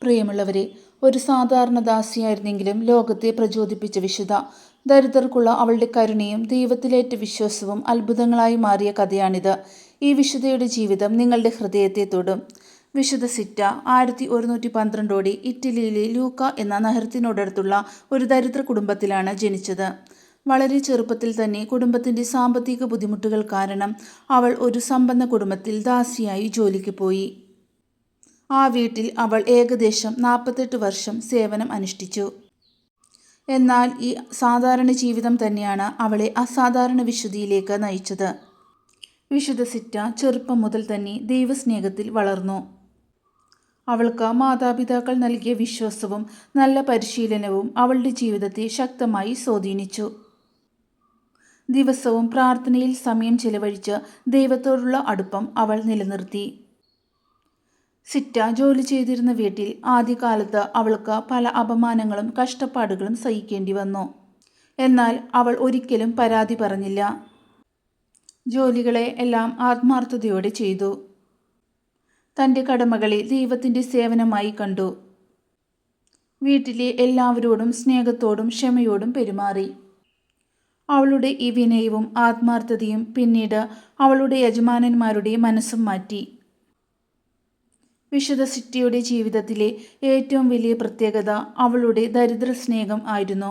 പ്രിയമുള്ളവരെ, ഒരു സാധാരണ ദാസിയായിരുന്നെങ്കിലും ലോകത്തെ പ്രചോദിപ്പിച്ച വിശുദ്ധ, ദരിദ്രർക്കുള്ള അവളുടെ കരുണയും ദൈവത്തിലേറ്റ വിശ്വാസവും അത്ഭുതങ്ങളായി മാറിയ കഥയാണിത്. ഈ വിശുദ്ധയുടെ ജീവിതം നിങ്ങളുടെ ഹൃദയത്തെ തൊടും. വിശുദ്ധ സിറ്റ 1112 ഇറ്റലിയിലെ ലൂക്ക എന്ന നഗരത്തിനോടടുത്തുള്ള ഒരു ദരിദ്ര കുടുംബത്തിലാണ് ജനിച്ചത്. വളരെ ചെറുപ്പത്തിൽ തന്നെ കുടുംബത്തിൻ്റെ സാമ്പത്തിക ബുദ്ധിമുട്ടുകൾ കാരണം അവൾ ഒരു സമ്പന്ന കുടുംബത്തിൽ ദാസിയായി ജോലിക്ക് പോയി. ആ വീട്ടിൽ അവൾ ഏകദേശം 48 വർഷം സേവനം അനുഷ്ഠിച്ചു. എന്നാൽ ഈ സാധാരണ ജീവിതം തന്നെയാണ് അവളെ അസാധാരണ വിശുദ്ധിയിലേക്ക് നയിച്ചത്. വിശുദ്ധ സിറ്റ ചെറുപ്പം മുതൽ തന്നെ ദൈവസ്നേഹത്തിൽ വളർന്നു. അവൾക്ക് മാതാപിതാക്കൾ നൽകിയ വിശ്വാസവും നല്ല പരിശീലനവും അവളുടെ ജീവിതത്തെ ശക്തമായി സ്വാധീനിച്ചു. ദിവസവും പ്രാർത്ഥനയിൽ സമയം ചെലവഴിച്ച് ദൈവത്തോടുള്ള അടുപ്പം അവൾ നിലനിർത്തി. സിറ്റ ജോലി ചെയ്തിരുന്ന വീട്ടിൽ ആദ്യകാലത്ത് അവൾക്ക് പല അപമാനങ്ങളും കഷ്ടപ്പാടുകളും സഹിക്കേണ്ടി വന്നു. എന്നാൽ അവൾ ഒരിക്കലും പരാതി പറഞ്ഞില്ല. ജോലികളെ എല്ലാം ആത്മാർത്ഥതയോടെ ചെയ്തു. തൻ്റെ കടമകളെ ദൈവത്തിൻ്റെ സേവനമായി കണ്ടു. വീട്ടിലെ എല്ലാവരോടും സ്നേഹത്തോടും ക്ഷമയോടും പെരുമാറി. അവളുടെ ഈ വിനയവും ആത്മാർത്ഥതയും പിന്നീട് അവളുടെ യജമാനന്മാരുടെ മനസ്സും മാറ്റി. വിശുദ്ധ സിറ്റയുടെ ജീവിതത്തിലെ ഏറ്റവും വലിയ പ്രത്യേകത അവളുടെ ദരിദ്ര സ്നേഹം ആയിരുന്നു.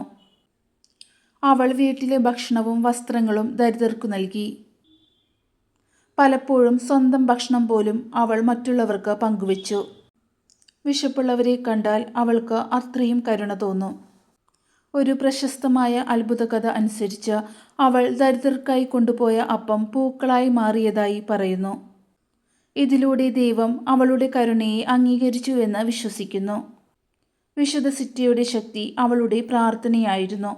അവൾ വീട്ടിലെ ഭക്ഷണവും വസ്ത്രങ്ങളും ദരിദ്രർക്കു നൽകി. പലപ്പോഴും സ്വന്തം ഭക്ഷണം പോലും അവൾ മറ്റുള്ളവർക്ക് പങ്കുവച്ചു. വിശപ്പുള്ളവരെ കണ്ടാൽ അവൾക്ക് അത്രയും കരുണ തോന്നും. ഒരു പ്രശസ്തമായ അത്ഭുതകഥ അനുസരിച്ച് അവൾ ദരിദ്രർക്കായി കൊണ്ടുപോയ അപ്പം പൂക്കളായി മാറിയതായി പറയുന്നു. ഇതിലൂടെ ദൈവം അവളുടെ കരുണയെ അംഗീകരിച്ചുവെന്ന് വിശ്വസിക്കുന്നു. വിശുദ്ധ സിറ്റയുടെ ശക്തി അവളുടെ പ്രാർത്ഥനയായിരുന്നു.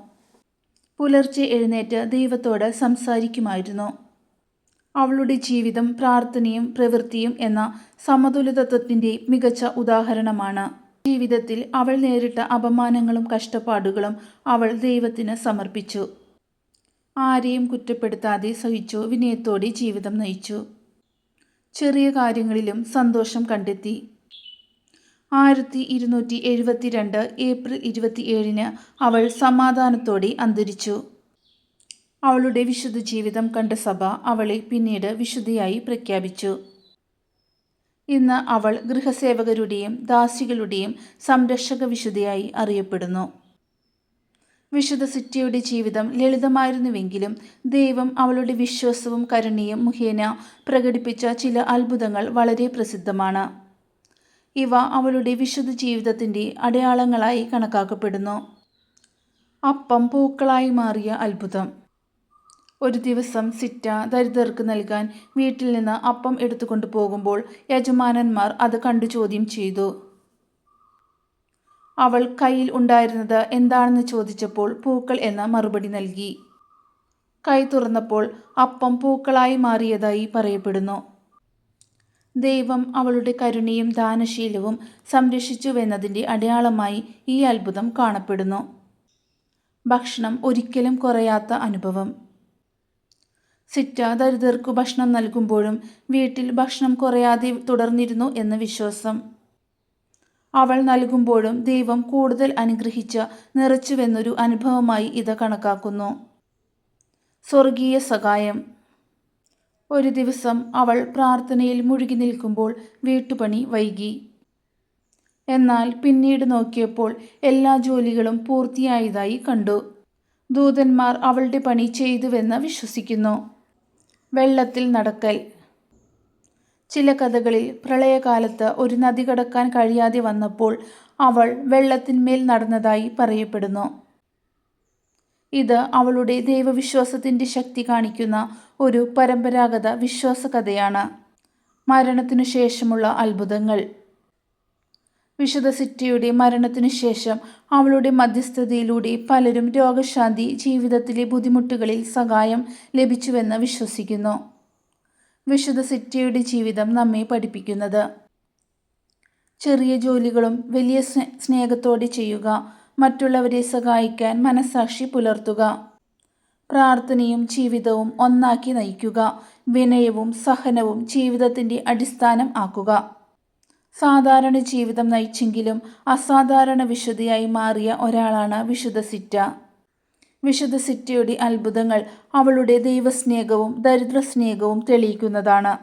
പുലർച്ചെ എഴുന്നേറ്റ് ദൈവത്തോട് സംസാരിക്കുമായിരുന്നു. അവളുടെ ജീവിതം പ്രാർത്ഥനയും പ്രവൃത്തിയും എന്ന സമതുലിതത്വത്തിൻ്റെ മികച്ച ഉദാഹരണമാണ്. ജീവിതത്തിൽ അവൾ നേരിട്ട അപമാനങ്ങളും കഷ്ടപ്പാടുകളും അവൾ ദൈവത്തിന് സമർപ്പിച്ചു. ആരെയും കുറ്റപ്പെടുത്താതെ സഹിച്ചു വിനയത്തോടെ ജീവിതം നയിച്ചു. ചെറിയ കാര്യങ്ങളിലും സന്തോഷം കണ്ടെത്തി. 1272 ഏപ്രിൽ 27 അവൾ സമാധാനത്തോടെ അന്തരിച്ചു. അവളുടെ വിശുദ്ധ ജീവിതം കണ്ട സഭ അവളെ പിന്നീട് വിശുദ്ധയായി പ്രഖ്യാപിച്ചു. ഇന്ന് അവൾ ഗൃഹസേവകരുടെയും ദാസികളുടെയും സംരക്ഷക വിശുദ്ധയായി അറിയപ്പെടുന്നു. വിശുദ്ധ സിറ്റയുടെ ജീവിതം ലളിതമായിരുന്നുവെങ്കിലും ദൈവം അവളുടെ വിശ്വാസവും കരുണയും മുഖേന പ്രകടിപ്പിച്ച ചില അത്ഭുതങ്ങൾ വളരെ പ്രസിദ്ധമാണ്. ഇവ അവളുടെ വിശുദ്ധ ജീവിതത്തിൻ്റെ അടയാളങ്ങളായി കണക്കാക്കപ്പെടുന്നു. അപ്പം പൂക്കളായി മാറിയ അത്ഭുതം. ഒരു ദിവസം സിറ്റ ദരിദ്രർക്ക് നൽകാൻ വീട്ടിൽ നിന്ന് അപ്പം എടുത്തുകൊണ്ടു പോകുമ്പോൾ യജമാനന്മാർ അത് കണ്ടു ചോദ്യം ചെയ്തു. അവൾ കയ്യിൽ ഉണ്ടായിരുന്നത് എന്താണെന്ന് ചോദിച്ചപ്പോൾ പൂക്കൾ എന്ന മറുപടി നൽകി. കൈ തുറന്നപ്പോൾ അപ്പം പൂക്കളായി മാറിയതായി പറയപ്പെടുന്നു. ദൈവം അവളുടെ കരുണയും ദാനശീലവും സംരക്ഷിച്ചുവെന്നതിൻ്റെ അടയാളമായി ഈ അത്ഭുതം കാണപ്പെടുന്നു. ഭക്ഷണം ഒരിക്കലും കുറയാത്ത അനുഭവം. സിറ്റ ദരിദ്രർക്കു ഭക്ഷണം നൽകുമ്പോഴും വീട്ടിൽ ഭക്ഷണം കുറയാതെ തുടർന്നിരുന്നു എന്ന് വിശ്വാസം. അവൾ നൽകുമ്പോഴും ദൈവം കൂടുതൽ അനുഗ്രഹിച്ച് നിറച്ചുവെന്നൊരു അനുഭവമായി ഇത് കണക്കാക്കുന്നു. സ്വർഗീയ സഹായം. ഒരു ദിവസം അവൾ പ്രാർത്ഥനയിൽ മുഴുകി നിൽക്കുമ്പോൾ വീട്ടുപണി വൈകി. എന്നാൽ പിന്നീട് നോക്കിയപ്പോൾ എല്ലാ ജോലികളും പൂർത്തിയായതായി കണ്ടു. ദൂതന്മാർ അവളുടെ പണി ചെയ്തുവെന്ന് വിശ്വസിക്കുന്നു. വെള്ളത്തിൽ നടക്കൽ. ചില കഥകളിൽ പ്രളയകാലത്ത് ഒരു നദി കടക്കാൻ കഴിയാതെ വന്നപ്പോൾ അവൾ വെള്ളത്തിന്മേൽ നടന്നതായി പറയപ്പെടുന്നു. ഇത് അവളുടെ ദൈവവിശ്വാസത്തിൻ്റെ ശക്തി കാണിക്കുന്ന ഒരു പരമ്പരാഗത വിശ്വാസ കഥയാണ്. മരണത്തിനു ശേഷമുള്ള അത്ഭുതങ്ങൾ. വിശുദ്ധ സിറ്റയുടെ മരണത്തിനു ശേഷം അവളുടെ മധ്യസ്ഥതയിലൂടെ പലരും രോഗശാന്തി, ജീവിതത്തിലെ ബുദ്ധിമുട്ടുകളിൽ സഹായം ലഭിച്ചുവെന്ന് വിശ്വസിക്കുന്നു. വിശുദ്ധ സിറ്റയുടെ ജീവിതം നമ്മെ പഠിപ്പിക്കുന്നത്: ചെറിയ ജോലികളും വലിയ സ്നേഹത്തോടെ ചെയ്യുക, മറ്റുള്ളവരെ സഹായിക്കാൻ മനസാക്ഷി പുലർത്തുക, പ്രാർത്ഥനയും ജീവിതവും ഒന്നാക്കി നയിക്കുക, വിനയവും സഹനവും ജീവിതത്തിൻ്റെ അടിസ്ഥാനം ആക്കുക. സാധാരണ ജീവിതം നയിച്ചെങ്കിലും അസാധാരണ വിശുദ്ധയായി മാറിയ ഒരാളാണ് വിശുദ്ധ സിറ്റ. വിശുദ്ധ സിറ്റയുടെ അത്ഭുതങ്ങൾ അവളുടെ ദൈവസ്നേഹവും ദരിദ്രസ്നേഹവും തെളിയിക്കുന്നതാണ്.